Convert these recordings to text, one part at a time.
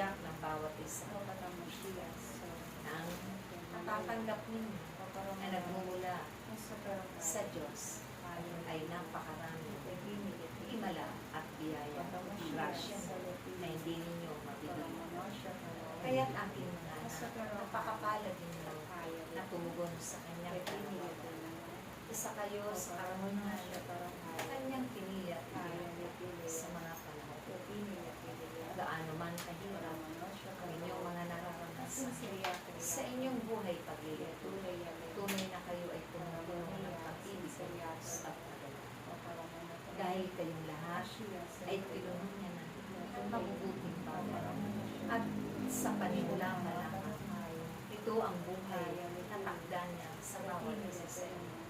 tiniyak ng bawat isa ng natatanggap ninyo na nagmumula sa Diyos ay napakarami himala at biyaya grasya na hindi ninyo mabibigyan. Kaya't aking mga anak, napakapalad ninyo na tumugon sa kanyang tawag. Isa kayo sa karangunan na kanyang pinili at sa mga panahon. Gaano man kahirap ang inyong mga nararanasan sa inyong buhay paglilid. Tunay na kayo ay puno ng pag-ibig at paggalang. Dahil kayong lahat ay pinuno niya ng mabubuting bagay. At sa panimula pa lamang, ito ang buhay na takda niya sa bawat isa sa inyo.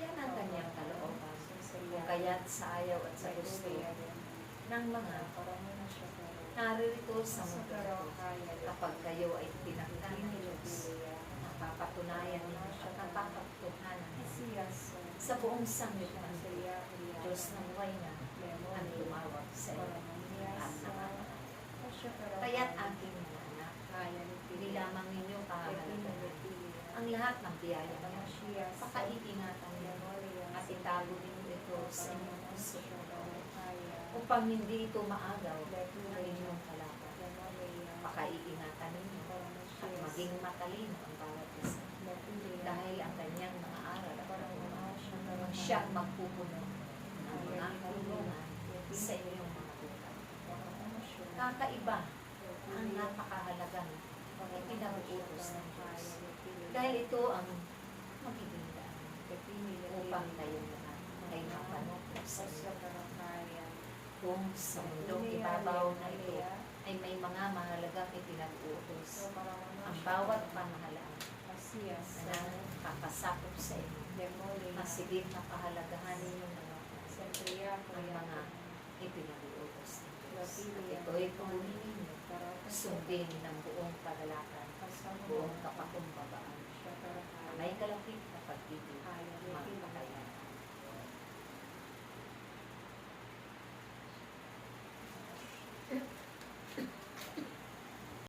Yan ang kanyang kalooban. Kung kaya't sa ayaw at sa gusto ng mga naririto sa mundo kapag kayo ay pinagdan ng Diyos, napapatunayan ninyo at napapatuhanan sa buong sanglitan. Diyos ng buhay na ang tumawag sa inyo at nakakatawa. Kaya't aking mga anak, hindi lamang ninyo kahalagan ang lahat ng biyaya niya. Pakaingatan niyo at itago ninyo ito sa inyong puso upang hindi ito maagaw ng inyong kalaban. Pakaingatan ninyo at maging matalino ang bawat isa. Dahil ang kanyang mga aral at ang siyang magpupuno ng mga karunungan sa inyong mga buhay. Kakaiba ang napakahalagang ipinabuutos ng Diyos. Dahil ito ang magiging daan upang kayong lahat ay mapanukot sa iyo. Kung sa mundong ibabaw na ito ay may mga mahalagang ipinabuutos, ang bawat pamahalaan na kakasakop sa inyo, masigit na pahalagahan ninyo ang mga ipinabuutos ng Diyos. At ito'y kunin ninyo, sundin ng buong kagalakan, buong kapakumbabaan,